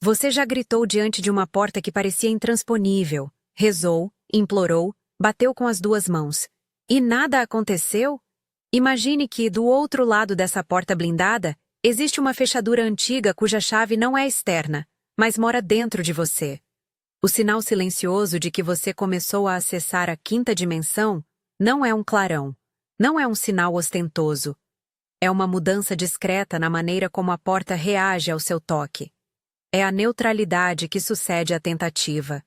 Você já gritou diante de uma porta que parecia intransponível, rezou, implorou, bateu com as duas mãos. E nada aconteceu? Imagine que, do outro lado dessa porta blindada, existe uma fechadura antiga cuja chave não é externa, mas mora dentro de você. O sinal silencioso de que você começou a acessar a quinta dimensão não é um clarão, não é um sinal ostentoso. É uma mudança discreta na maneira como a porta reage ao seu toque. É a neutralidade que sucede à tentativa.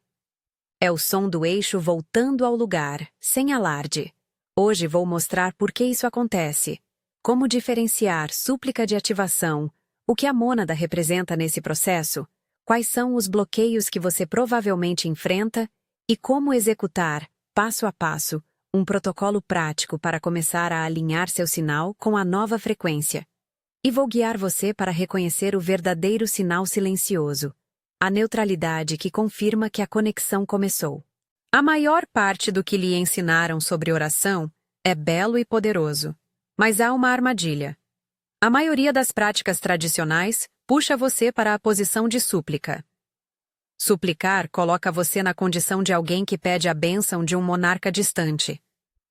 É o som do eixo voltando ao lugar, sem alarde. Hoje vou mostrar por que isso acontece, como diferenciar súplica de ativação, o que a mônada representa nesse processo, quais são os bloqueios que você provavelmente enfrenta e como executar, passo a passo, um protocolo prático para começar a alinhar seu sinal com a nova frequência. E vou guiar você para reconhecer o verdadeiro sinal silencioso, a neutralidade que confirma que a conexão começou. A maior parte do que lhe ensinaram sobre oração é belo e poderoso, mas há uma armadilha. A maioria das práticas tradicionais puxa você para a posição de súplica. Suplicar coloca você na condição de alguém que pede a bênção de um monarca distante.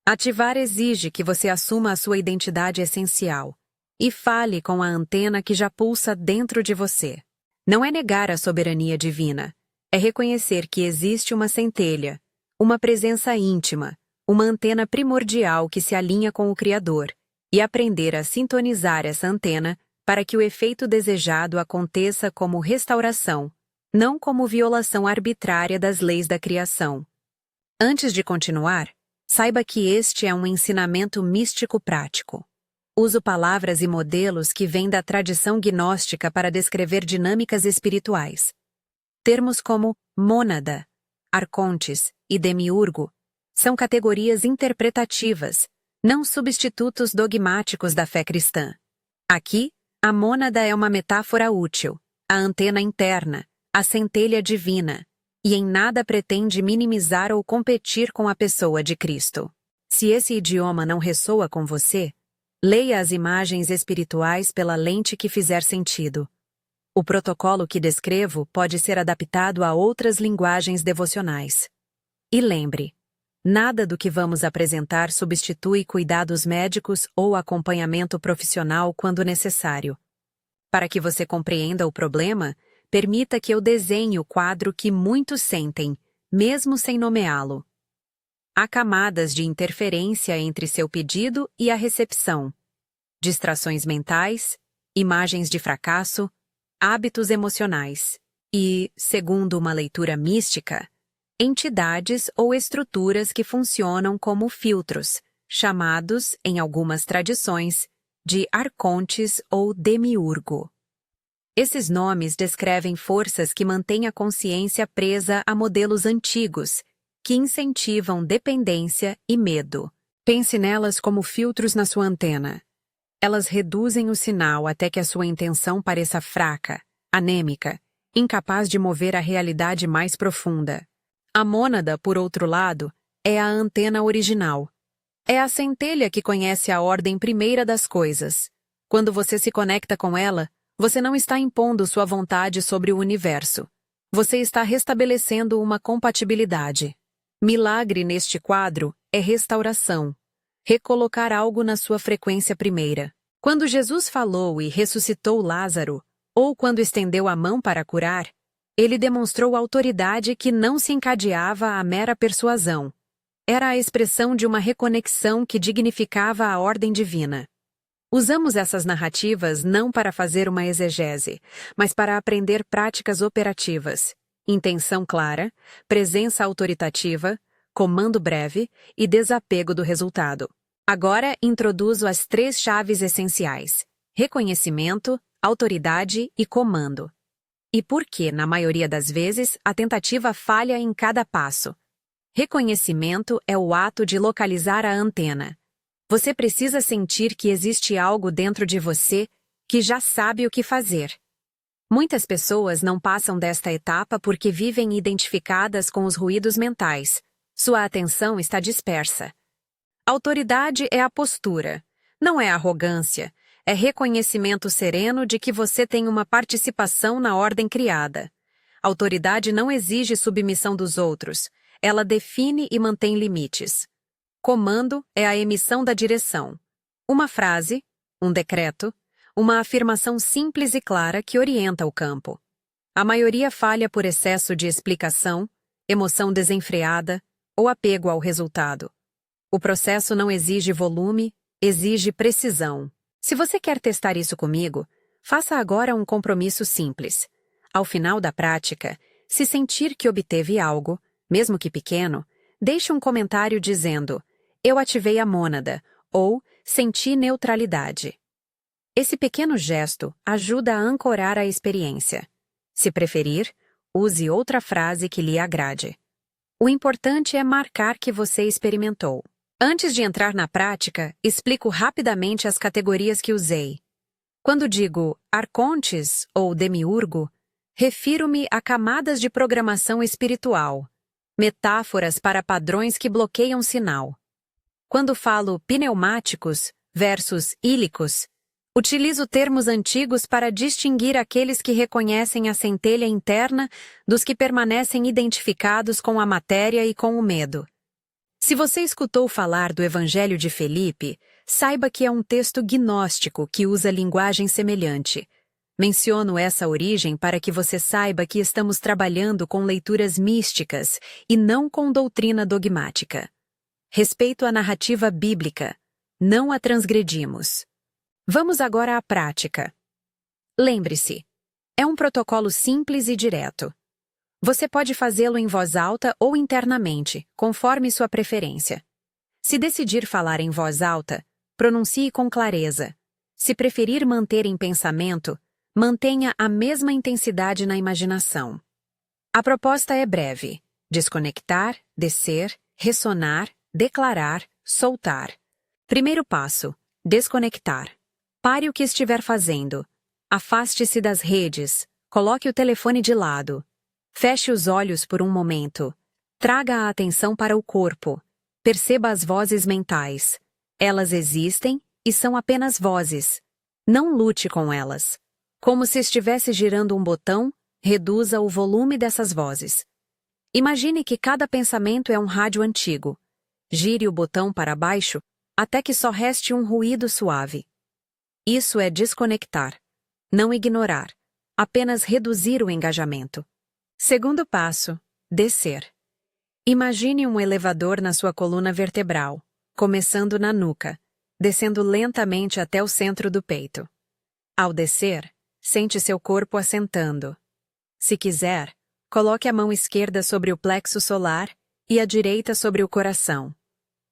Ativar exige que você assuma a sua identidade essencial e fale com a antena que já pulsa dentro de você. Não é negar a soberania divina, é reconhecer que existe uma centelha, uma presença íntima, uma antena primordial que se alinha com o Criador, e aprender a sintonizar essa antena para que o efeito desejado aconteça como restauração, não como violação arbitrária das leis da criação. Antes de continuar, saiba que este é um ensinamento místico prático. Uso palavras e modelos que vêm da tradição gnóstica para descrever dinâmicas espirituais. Termos como mônada, arcontes e demiurgo são categorias interpretativas, não substitutos dogmáticos da fé cristã. Aqui, a mônada é uma metáfora útil, a antena interna, a centelha divina, e em nada pretende minimizar ou competir com a pessoa de Cristo. Se esse idioma não ressoa com você, leia as imagens espirituais pela lente que fizer sentido. O protocolo que descrevo pode ser adaptado a outras linguagens devocionais. E lembre, nada do que vamos apresentar substitui cuidados médicos ou acompanhamento profissional quando necessário. Para que você compreenda o problema, permita que eu desenhe o quadro que muitos sentem, mesmo sem nomeá-lo. Há camadas de interferência entre seu pedido e a recepção. Distrações mentais, imagens de fracasso, hábitos emocionais e, segundo uma leitura mística, entidades ou estruturas que funcionam como filtros, chamados, em algumas tradições, de arcontes ou demiurgo. Esses nomes descrevem forças que mantêm a consciência presa a modelos antigos, que incentivam dependência e medo. Pense nelas como filtros na sua antena. Elas reduzem o sinal até que a sua intenção pareça fraca, anêmica, incapaz de mover a realidade mais profunda. A mônada, por outro lado, é a antena original. É a centelha que conhece a ordem primeira das coisas. Quando você se conecta com ela, você não está impondo sua vontade sobre o universo. Você está restabelecendo uma compatibilidade. Milagre neste quadro é restauração. Recolocar algo na sua frequência primeira. Quando Jesus falou e ressuscitou Lázaro, ou quando estendeu a mão para curar, ele demonstrou autoridade que não se encadeava à mera persuasão. Era a expressão de uma reconexão que dignificava a ordem divina. Usamos essas narrativas não para fazer uma exegese, mas para aprender práticas operativas, intenção clara, presença autoritativa, comando breve e desapego do resultado. Agora introduzo as 3 chaves essenciais: reconhecimento, autoridade e comando. E por que, na maioria das vezes, a tentativa falha em cada passo? Reconhecimento é o ato de localizar a antena. Você precisa sentir que existe algo dentro de você que já sabe o que fazer. Muitas pessoas não passam desta etapa porque vivem identificadas com os ruídos mentais. Sua atenção está dispersa. Autoridade é a postura, não é arrogância, é reconhecimento sereno de que você tem uma participação na ordem criada. Autoridade não exige submissão dos outros. Ela define e mantém limites. Comando é a emissão da direção. Uma frase, um decreto, uma afirmação simples e clara que orienta o campo. A maioria falha por excesso de explicação, emoção desenfreada ou apego ao resultado. O processo não exige volume, exige precisão. Se você quer testar isso comigo, faça agora um compromisso simples. Ao final da prática, se sentir que obteve algo, mesmo que pequeno, deixe um comentário dizendo: "Eu ativei a mônada" ou "senti neutralidade". Esse pequeno gesto ajuda a ancorar a experiência. Se preferir, use outra frase que lhe agrade. O importante é marcar que você experimentou. Antes de entrar na prática, explico rapidamente as categorias que usei. Quando digo arcontes ou demiurgo, refiro-me a camadas de programação espiritual, metáforas para padrões que bloqueiam sinal. Quando falo pneumáticos versus ílicos, utilizo termos antigos para distinguir aqueles que reconhecem a centelha interna dos que permanecem identificados com a matéria e com o medo. Se você escutou falar do Evangelho de Felipe, saiba que é um texto gnóstico que usa linguagem semelhante. Menciono essa origem para que você saiba que estamos trabalhando com leituras místicas e não com doutrina dogmática. Respeito à narrativa bíblica. Não a transgredimos. Vamos agora à prática. Lembre-se, é um protocolo simples e direto. Você pode fazê-lo em voz alta ou internamente, conforme sua preferência. Se decidir falar em voz alta, pronuncie com clareza. Se preferir manter em pensamento, mantenha a mesma intensidade na imaginação. A proposta é breve: desconectar, descer, ressonar, declarar, soltar. Primeiro passo: desconectar. Pare o que estiver fazendo. Afaste-se das redes. Coloque o telefone de lado. Feche os olhos por um momento. Traga a atenção para o corpo. Perceba as vozes mentais. Elas existem e são apenas vozes. Não lute com elas. Como se estivesse girando um botão, reduza o volume dessas vozes. Imagine que cada pensamento é um rádio antigo. Gire o botão para baixo até que só reste um ruído suave. Isso é desconectar. Não ignorar. Apenas reduzir o engajamento. Segundo passo: descer. Imagine um elevador na sua coluna vertebral, começando na nuca, descendo lentamente até o centro do peito. Ao descer, sente seu corpo assentando. Se quiser, coloque a mão esquerda sobre o plexo solar e a direita sobre o coração.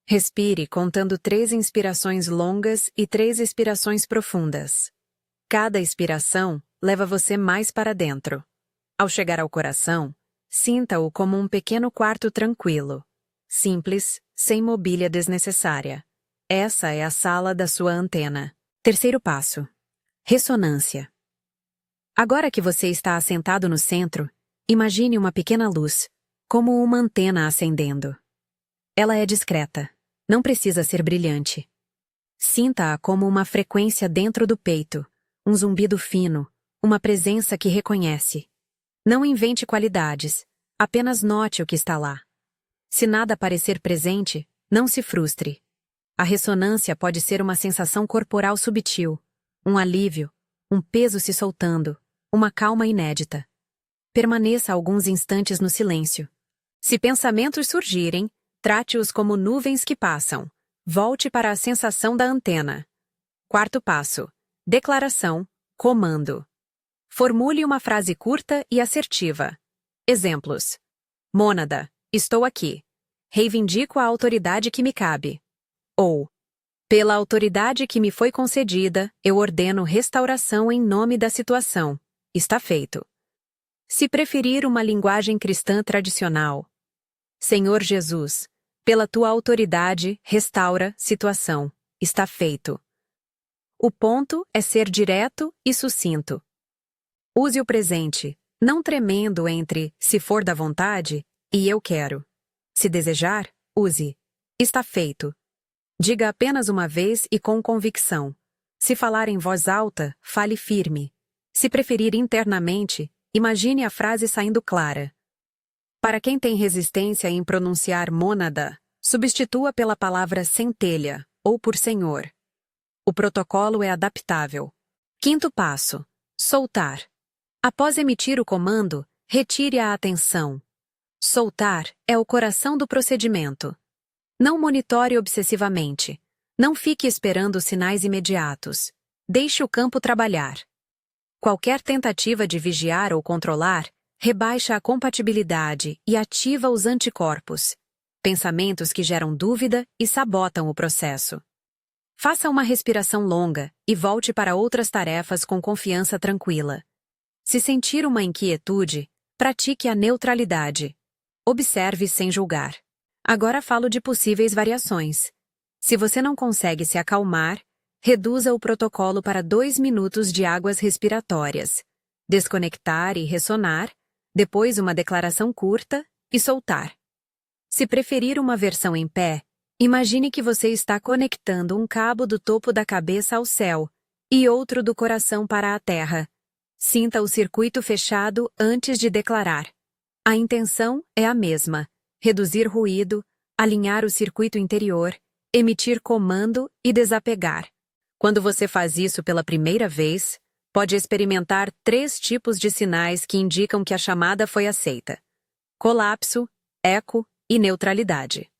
Respire contando 3 inspirações longas e 3 expirações profundas. Cada expiração leva você mais para dentro. Ao chegar ao coração, sinta-o como um pequeno quarto tranquilo, simples, sem mobília desnecessária. Essa é a sala da sua antena. Terceiro passo: ressonância. Agora que você está assentado no centro, imagine uma pequena luz, como uma antena acendendo. Ela é discreta. Não precisa ser brilhante. Sinta-a como uma frequência dentro do peito, um zumbido fino, uma presença que reconhece. Não invente qualidades, apenas note o que está lá. Se nada parecer presente, não se frustre. A ressonância pode ser uma sensação corporal sutil, um alívio, um peso se soltando, uma calma inédita. Permaneça alguns instantes no silêncio. Se pensamentos surgirem, trate-os como nuvens que passam. Volte para a sensação da antena. Quarto passo: declaração, comando. Formule uma frase curta e assertiva. Exemplos: mônada, estou aqui. Reivindico a autoridade que me cabe. Ou, pela autoridade que me foi concedida, eu ordeno restauração em nome da situação. Está feito. Se preferir uma linguagem cristã tradicional: Senhor Jesus, pela tua autoridade, restaura situação. Está feito. O ponto é ser direto e sucinto. Use o presente, não tremendo entre "se for da vontade" e "eu quero". Se desejar, use "está feito". Diga apenas uma vez e com convicção. Se falar em voz alta, fale firme. Se preferir internamente, imagine a frase saindo clara. Para quem tem resistência em pronunciar mônada, substitua pela palavra centelha ou por senhor. O protocolo é adaptável. Quinto passo: soltar. Após emitir o comando, retire a atenção. Soltar é o coração do procedimento. Não monitore obsessivamente. Não fique esperando sinais imediatos. Deixe o campo trabalhar. Qualquer tentativa de vigiar ou controlar rebaixa a compatibilidade e ativa os anticorpos, pensamentos que geram dúvida e sabotam o processo. Faça uma respiração longa e volte para outras tarefas com confiança tranquila. Se sentir uma inquietude, pratique a neutralidade. Observe sem julgar. Agora falo de possíveis variações. Se você não consegue se acalmar, reduza o protocolo para 2 minutos de águas respiratórias. Desconectar e ressonar, depois uma declaração curta e soltar. Se preferir uma versão em pé, imagine que você está conectando um cabo do topo da cabeça ao céu e outro do coração para a terra. Sinta o circuito fechado antes de declarar. A intenção é a mesma: reduzir ruído, alinhar o circuito interior, emitir comando e desapegar. Quando você faz isso pela primeira vez, pode experimentar 3 tipos de sinais que indicam que a chamada foi aceita: colapso, eco e neutralidade.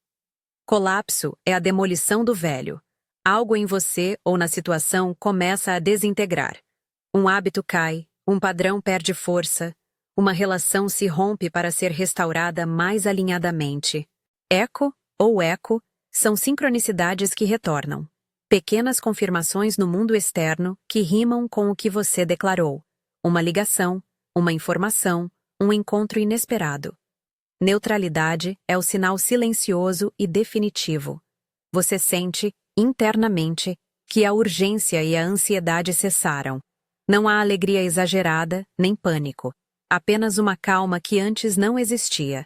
Colapso é a demolição do velho. Algo em você ou na situação começa a desintegrar. Um hábito cai, um padrão perde força, uma relação se rompe para ser restaurada mais alinhadamente. Eco ou eco são sincronicidades que retornam. Pequenas confirmações no mundo externo que rimam com o que você declarou. Uma ligação, uma informação, um encontro inesperado. Neutralidade é o sinal silencioso e definitivo. Você sente, internamente, que a urgência e a ansiedade cessaram. Não há alegria exagerada, nem pânico. Apenas uma calma que antes não existia.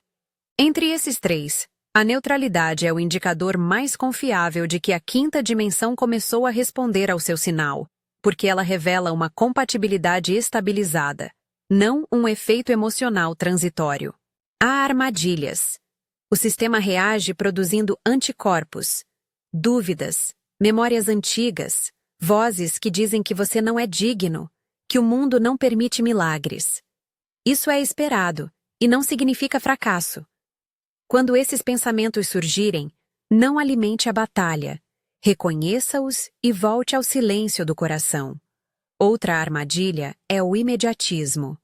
Entre esses 3, a neutralidade é o indicador mais confiável de que a 5ª dimensão começou a responder ao seu sinal, porque ela revela uma compatibilidade estabilizada, não um efeito emocional transitório. Há armadilhas. O sistema reage produzindo anticorpos, dúvidas, memórias antigas, vozes que dizem que você não é digno, que o mundo não permite milagres. Isso é esperado e não significa fracasso. Quando esses pensamentos surgirem, não alimente a batalha. Reconheça-os e volte ao silêncio do coração. Outra armadilha é o imediatismo.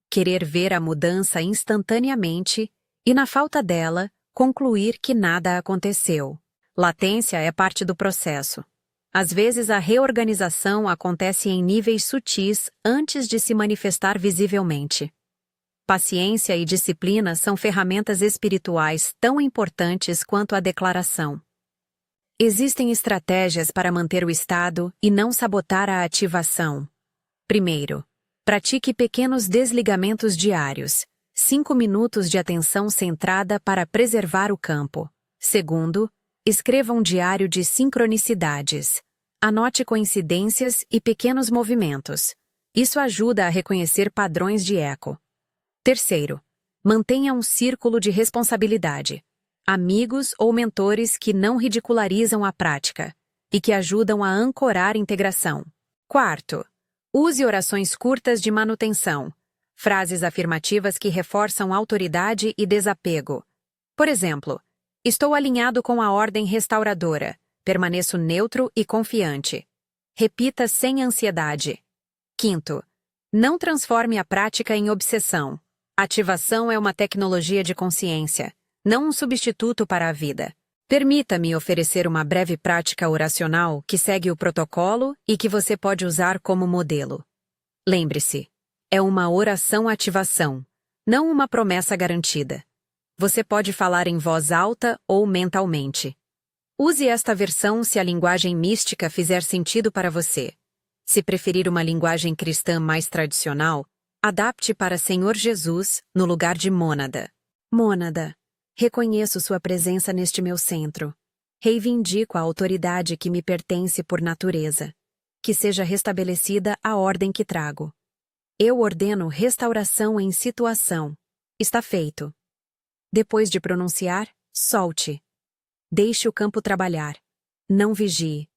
Querer ver a mudança instantaneamente e, na falta dela, concluir que nada aconteceu. Latência é parte do processo. Às vezes, a reorganização acontece em níveis sutis antes de se manifestar visivelmente. Paciência e disciplina são ferramentas espirituais tão importantes quanto a declaração. Existem estratégias para manter o estado e não sabotar a ativação. Primeiro, pratique pequenos desligamentos diários, 5 minutos de atenção centrada para preservar o campo. Segundo, escreva um diário de sincronicidades. Anote coincidências e pequenos movimentos. Isso ajuda a reconhecer padrões de eco. Terceiro, mantenha um círculo de responsabilidade. Amigos ou mentores que não ridicularizam a prática e que ajudam a ancorar integração. Quarto, use orações curtas de manutenção, frases afirmativas que reforçam autoridade e desapego. Por exemplo, estou alinhado com a ordem restauradora, permaneço neutro e confiante. Repita sem ansiedade. Quinto, não transforme a prática em obsessão. Ativação é uma tecnologia de consciência, não um substituto para a vida. Permita-me oferecer uma breve prática oracional que segue o protocolo e que você pode usar como modelo. Lembre-se, é uma oração-ativação, não uma promessa garantida. Você pode falar em voz alta ou mentalmente. Use esta versão se a linguagem mística fizer sentido para você. Se preferir uma linguagem cristã mais tradicional, adapte para Senhor Jesus no lugar de mônada. Mônada, reconheço sua presença neste meu centro. Reivindico a autoridade que me pertence por natureza. Que seja restabelecida a ordem que trago. Eu ordeno restauração em situação. Está feito. Depois de pronunciar, solte. Deixe o campo trabalhar. Não vigie.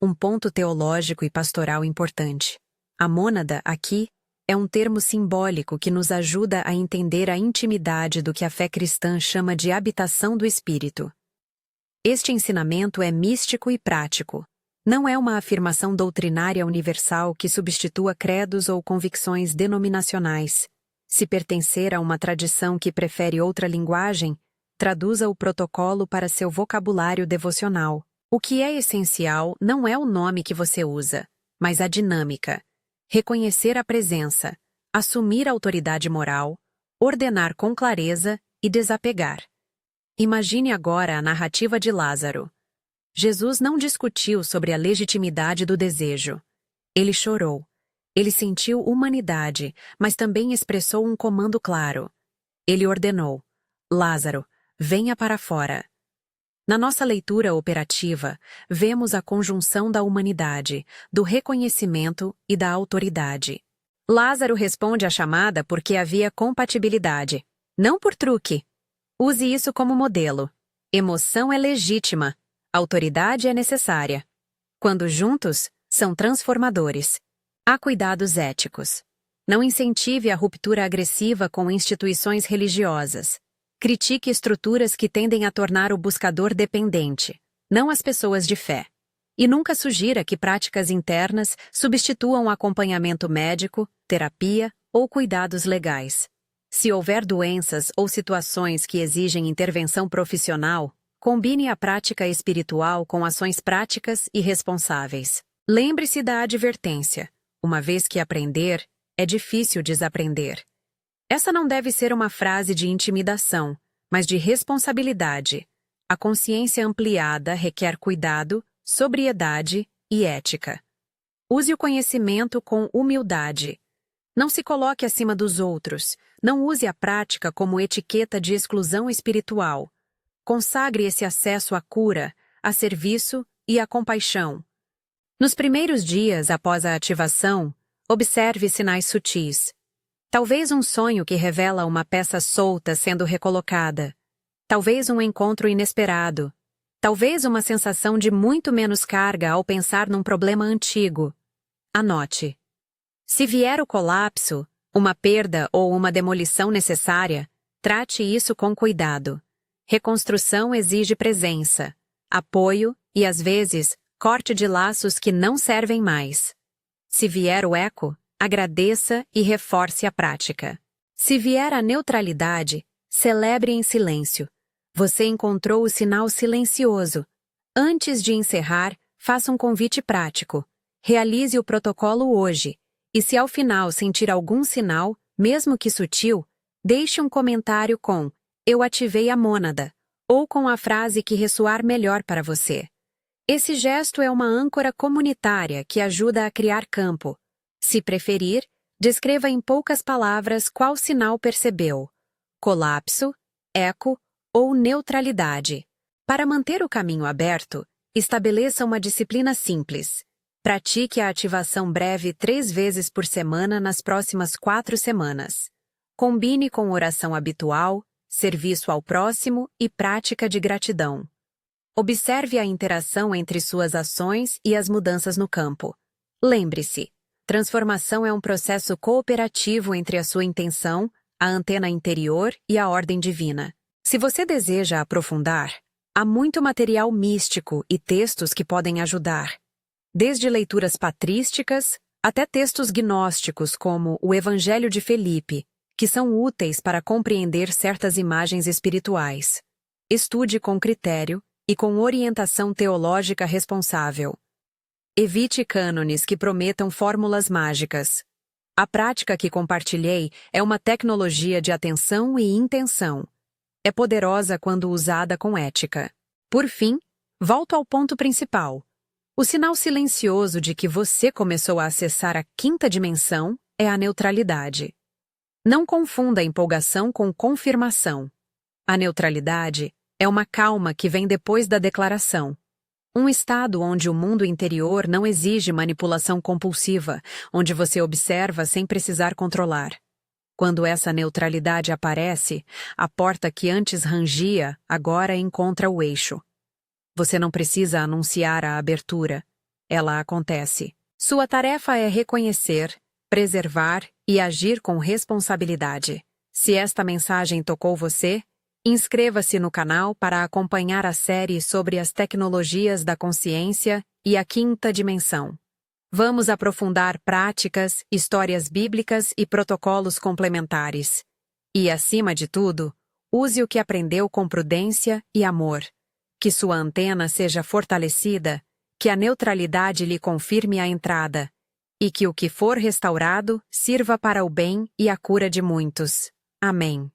Um ponto teológico e pastoral importante. A mônada, aqui, é um termo simbólico que nos ajuda a entender a intimidade do que a fé cristã chama de habitação do Espírito. Este ensinamento é místico e prático. Não é uma afirmação doutrinária universal que substitua credos ou convicções denominacionais. Se pertencer a uma tradição que prefere outra linguagem, traduza o protocolo para seu vocabulário devocional. O que é essencial não é o nome que você usa, mas a dinâmica. Reconhecer a presença, assumir a autoridade moral, ordenar com clareza e desapegar. Imagine agora a narrativa de Lázaro. Jesus não discutiu sobre a legitimidade do desejo. Ele chorou. Ele sentiu humanidade, mas também expressou um comando claro. Ele ordenou: Lázaro, venha para fora. Na nossa leitura operativa, vemos a conjunção da humanidade, do reconhecimento e da autoridade. Lázaro responde à chamada porque havia compatibilidade, não por truque. Use isso como modelo. Emoção é legítima, autoridade é necessária. Quando juntos, são transformadores. Há cuidados éticos. Não incentive a ruptura agressiva com instituições religiosas. Critique estruturas que tendem a tornar o buscador dependente, não as pessoas de fé. E nunca sugira que práticas internas substituam acompanhamento médico, terapia ou cuidados legais. Se houver doenças ou situações que exigem intervenção profissional, combine a prática espiritual com ações práticas e responsáveis. Lembre-se da advertência. Uma vez que aprender, é difícil desaprender. Essa não deve ser uma frase de intimidação, mas de responsabilidade. A consciência ampliada requer cuidado, sobriedade e ética. Use o conhecimento com humildade. Não se coloque acima dos outros. Não use a prática como etiqueta de exclusão espiritual. Consagre esse acesso à cura, a serviço e à compaixão. Nos primeiros dias após a ativação, observe sinais sutis. Talvez um sonho que revela uma peça solta sendo recolocada. Talvez um encontro inesperado. Talvez uma sensação de muito menos carga ao pensar num problema antigo. Anote. Se vier o colapso, uma perda ou uma demolição necessária, trate isso com cuidado. Reconstrução exige presença, apoio e, às vezes, corte de laços que não servem mais. Se vier o eco, agradeça e reforce a prática. Se vier a neutralidade, celebre em silêncio. Você encontrou o sinal silencioso. Antes de encerrar, faça um convite prático. Realize o protocolo hoje. E se ao final sentir algum sinal, mesmo que sutil, deixe um comentário com "Eu ativei a mônada", ou com a frase que ressoar melhor para você. Esse gesto é uma âncora comunitária que ajuda a criar campo. Se preferir, descreva em poucas palavras qual sinal percebeu: colapso, eco ou neutralidade. Para manter o caminho aberto, estabeleça uma disciplina simples. Pratique a ativação breve 3 vezes por semana nas próximas 4 semanas. Combine com oração habitual, serviço ao próximo e prática de gratidão. Observe a interação entre suas ações e as mudanças no campo. Lembre-se, transformação é um processo cooperativo entre a sua intenção, a antena interior e a ordem divina. Se você deseja aprofundar, há muito material místico e textos que podem ajudar. Desde leituras patrísticas até textos gnósticos como o Evangelho de Felipe, que são úteis para compreender certas imagens espirituais. Estude com critério e com orientação teológica responsável. Evite cânones que prometam fórmulas mágicas. A prática que compartilhei é uma tecnologia de atenção e intenção. É poderosa quando usada com ética. Por fim, volto ao ponto principal. O sinal silencioso de que você começou a acessar a 5ª dimensão é a neutralidade. Não confunda empolgação com confirmação. A neutralidade é uma calma que vem depois da declaração. Um estado onde o mundo interior não exige manipulação compulsiva, onde você observa sem precisar controlar. Quando essa neutralidade aparece, a porta que antes rangia agora encontra o eixo. Você não precisa anunciar a abertura. Ela acontece. Sua tarefa é reconhecer, preservar e agir com responsabilidade. Se esta mensagem tocou você, inscreva-se no canal para acompanhar a série sobre as tecnologias da consciência e a quinta dimensão. Vamos aprofundar práticas, histórias bíblicas e protocolos complementares. E, acima de tudo, use o que aprendeu com prudência e amor. Que sua antena seja fortalecida, que a neutralidade lhe confirme a entrada, e que o que for restaurado sirva para o bem e a cura de muitos. Amém.